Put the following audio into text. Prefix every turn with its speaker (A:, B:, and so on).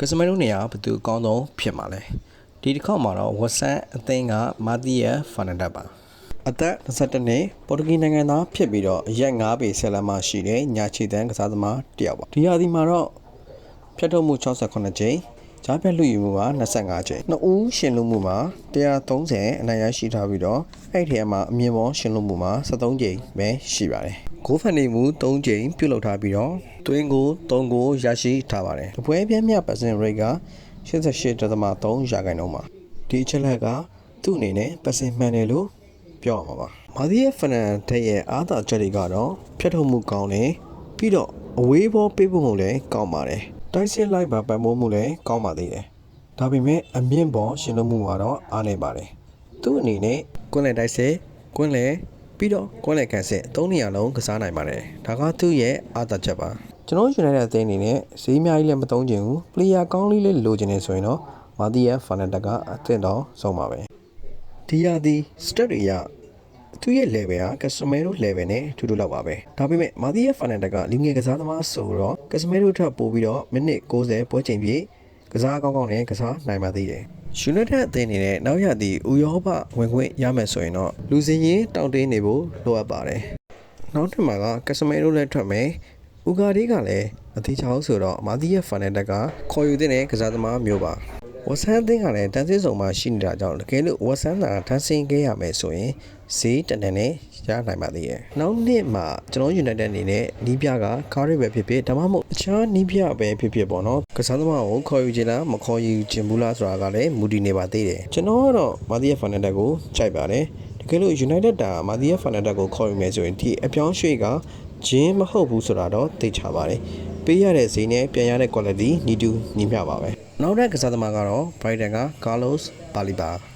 A: ကစမရိုးနေရာဘသူအကောင်းဆုံးဖြစ်မှာလဲဒီတစ်ခေါက်မှာတော့ဝက်ဆန်အသင်းကမာတီယဖာနဒတ်ပါအသက်22နှစ်ပေါ်တူဂီနိုင်ငံသားဖြစ်ပြီးတော့အရက်9ပေဆယ်လမ်းရှိတဲ့ညာချီတန်းကစားသမားတယောက်ပါဒီဟာဒီမှာတော့ဖြတ်ထုတ်မှု68ကြိမ်ကြားဖြတ်လူယူမှုက25ကြိမ်နှစ်ဦးရှင်လူမှုမှာ130အနိုင်ရရှိထားပြီးတော့အဲ့ဒီထဲမှာအမြင့်ပေါ်ရှင်လူမှုမှာ73ကြိမ်ပဲရှိပါတယ်ဂိုးဖန်နေမှု3ကြိမ်ပြုတ်လောက်ထားပြီးတော့တွင်းကို3ကိုရရှိထားပါတယ်တပွဲပြင်းမြပတ်စင်ရိတ်က88.3ရာခိုင်နှုန်းပါဒီအချက်လက်ကသူ့အနေနဲ့ပတ်စင်မှန်တယ်လို့ပြောရမှာပါမာဒီရဲ့ဖနန်တဲ့ရဲ့အားသာချက်တွေကတော့ဖြတ်ထုတ်မှုကောင်းတယ်ပြီးတော့အဝေးဘောပေးဖို့မှုလည်းကောင်းပါတယ်တိုက်စစ်လိုက်ပါပတ်မိုးမှုလည်းကောင်းပါသေးတယ်ဒါပေမဲ့အမြင့်ပေါ်ရှင်လို့မှုကတော့အားနေပါတယ်သူ့အနေနဲ့ကွန်းလယ်တိုက်စစ်ကွန်းလယ်ပြီးတော့ကွန်းလယ်ကန်စစ်3နေရာလုံးကစားနိုင်ပါတယ်ဒါကသူ့ရဲ့အားသာချက်ပါကျွန်တော်ယူနိုက်တက်အသင်းအနေနဲ့ဈေးအများကြီးလည်းမသုံးချင်ဘူးပလေယာကောင်းလေးလေးလိုချင်နေဆိုရင်တော့မာတီယာဖာနတက်ကအသင့်တော်ဆုံးပါပဲဒီရသည်စတက်တွေရသူ့ရဲ့ level က Casemiro level နဲ့ထူးထူးလောက်ပါပဲဒါပေမဲ့မာတီယာဖာနတက်ကလူငယ်ကစားသမားဆိုတော့ Casemiro ထပ်ပို့ပြီးတော့မိနစ်60ပွဲချိန်ပြည့်ကစားကောင်းကောင်းနဲ့ကစားနိုင်ပါသေးတယ်ယူနိုက်တက်အသင်းအနေနဲ့နောက်ရသည့်ဥရောပဝင်ခွင့်ရမယ်ဆိုရင်တော့လူစင်းရင်တောင်းတင်းနေဖို့လိုအပ်ပါတယ်နောက်ထပ်မှာက Casemiro လည်းထွက်မယ်ဥကာဒီကလည်းအသေးချောင်းဆိုတော့မာတီယာဖာနတက်ကခေါ်ယူတဲ့ကစားသမားမျိုးပါဝက်ဆန်အသင်းကလည်းတန်းစင်းစုံမှာရှိနေတာကြောင့်တကယ်လို့ဝက်ဆန်သာတန်းစင်းခဲ့ရမယ်ဆိုရင်ဈေးတန်တန်နဲ့ရနိုင်ပါသေးတယ်။နောက်နှစ်မှာကျွန်တော်ယူနိုက်တက်အနေနဲ့နီးပြကကားရပဲဖြစ်ဖြစ်ဒါမှမဟုတ်အခြားနီးပြပဲဖြစ်ဖြစ်ပေါ့နော်။ကစားသမားကိုခေါ်ယူခြင်းလားမခေါ်ယူခြင်းဘူးလားဆိုတာကလည်းမူတည်နေပါသေးတယ်။ကျွန်တော်ကတော့မာတီယာဖာနတက်ကိုကြိုက်ပါတယ်။တကယ်လို့ယူနိုက်တက်တာမာတီယာဖာနတက်ကိုခေါ်ယူမယ်ဆိုရင်ဒီအပြောင်းရွှေ့ကဂျင်းမဟုတ်ဘူးဆိုတာတော့သိချပါတယ်။ပေးရတဲ့ဈေးနဲ့ပြန်ရတဲ့ quality ညီတူညီမျှပါပဲ။နောက်တဲ့ကစားသမားကတော့ Brighton က Carlos Baleba